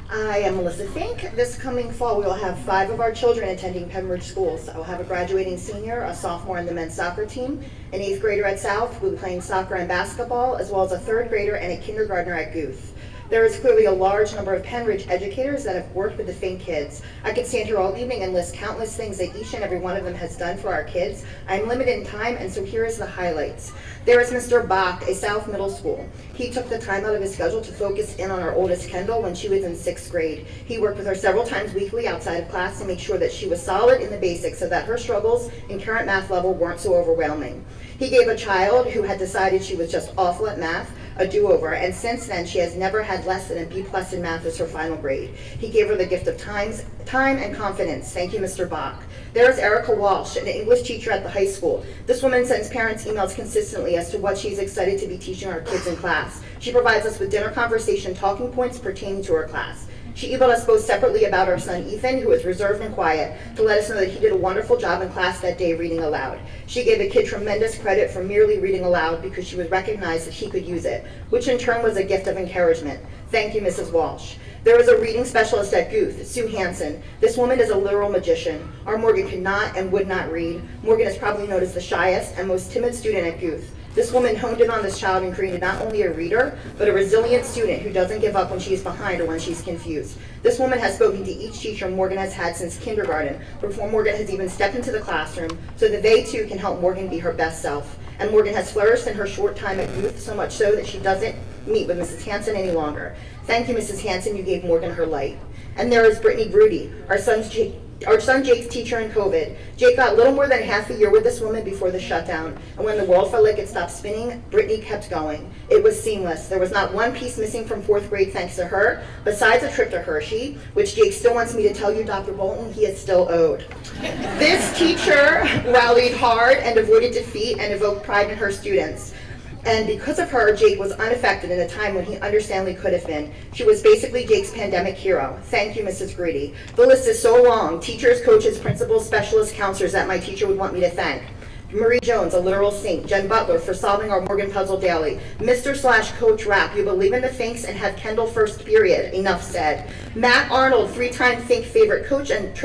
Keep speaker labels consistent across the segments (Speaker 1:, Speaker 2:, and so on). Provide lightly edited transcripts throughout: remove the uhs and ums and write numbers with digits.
Speaker 1: I am Melissa Fink. This coming fall, we will have 5 of our children attending Pennridge schools. I will have a graduating senior, a sophomore in the men's soccer team, an 8th grader at South who will be playing soccer and basketball, as well as a 3rd grader and a kindergartner at Guth. There is clearly a large number of Pennridge educators that have worked with the Fink kids. I could stand here all evening and list countless things that each and every one of them has done for our kids. I'm limited in time, and so here is the highlights. There is Mr. Bach, a South Middle School. He took the time out of his schedule to focus in on our oldest Kendall when she was in 6th grade. He worked with her several times weekly outside of class to make sure that she was solid in the basics so that her struggles in current math level weren't so overwhelming. He gave a child who had decided she was just awful at math a do-over, and since then she has never had less than a B+ in math as her final grade. He gave her the gift of time and confidence. Thank you, Mr. Bach. There is Erica Walsh, an English teacher at the high school. This woman sends parents emails consistently as to what she's excited to be teaching our kids in class. She provides us with dinner conversation talking points pertaining to her class. She emailed us both separately about our son Ethan, who is reserved and quiet, to let us know that he did a wonderful job in class that day reading aloud. She gave the kid tremendous credit for merely reading aloud because she would recognize that he could use it, which in turn was a gift of encouragement. Thank you, Mrs. Walsh. There is a reading specialist at Guth, Sue Hansen. This woman is a literal magician. Our Morgan could not and would not read. Morgan is probably known as the shyest and most timid student at Guth. This woman honed in on this child and created not only a reader, but a resilient student who doesn't give up when she's behind or when she's confused. This woman has spoken to each teacher Morgan has had since kindergarten, before Morgan has even stepped into the classroom, so that they too can help Morgan be her best self. And Morgan has flourished in her short time at Guth, so much so that she doesn't meet with Mrs. Hansen any longer. Thank you, Mrs. Hansen, you gave Morgan her light. And there is Brittany Grudy, our son Jake's teacher in COVID. Jake got little more than half a year with this woman before the shutdown, and when the world felt like it stopped spinning, Brittany kept going. It was seamless. There was not one piece missing from 4th grade thanks to her, besides a trip to Hershey, which Jake still wants me to tell you, Dr. Bolton, he is still owed. This teacher rallied hard and avoided defeat and evoked pride in her students. And because of her, Jake was unaffected in a time when he understandably could have been. She was basically Jake's pandemic hero. Thank you, Mrs. Greedy. The list is so long. Teachers, coaches, principals, specialists, counselors that my teacher would want me to thank. Marie Jones, a literal saint. Jen Butler for solving our Morgan puzzle daily. Mr./Coach Rapp, you believe in the Finks and have Kendall first period. Enough said. Matt Arnold, 3-time Fink favorite coach and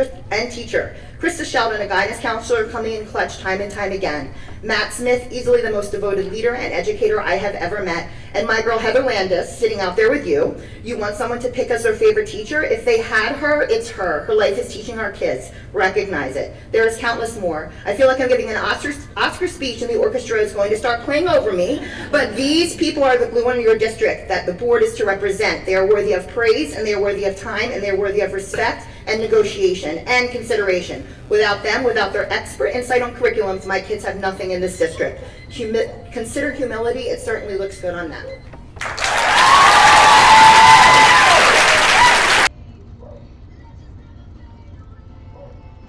Speaker 1: teacher. Krista Sheldon, a guidance counselor coming in clutch time and time again. Matt Smith, easily the most devoted leader and educator I have ever met. And my girl Heather Landis, sitting out there with you. You want someone to pick as their favorite teacher? If they had her, it's her. Her life is teaching our kids. Recognize it. There is countless more. I feel like I'm giving an Oscar speech and the orchestra is going to start playing over me. But these people are the glue on your district that the board is to represent. They are worthy of praise, and they are worthy of time, and they are worthy of respect and negotiation and consideration. Without them, without their expert insight on curriculums, my kids have nothing in this district. Consider humility, it certainly looks good on them.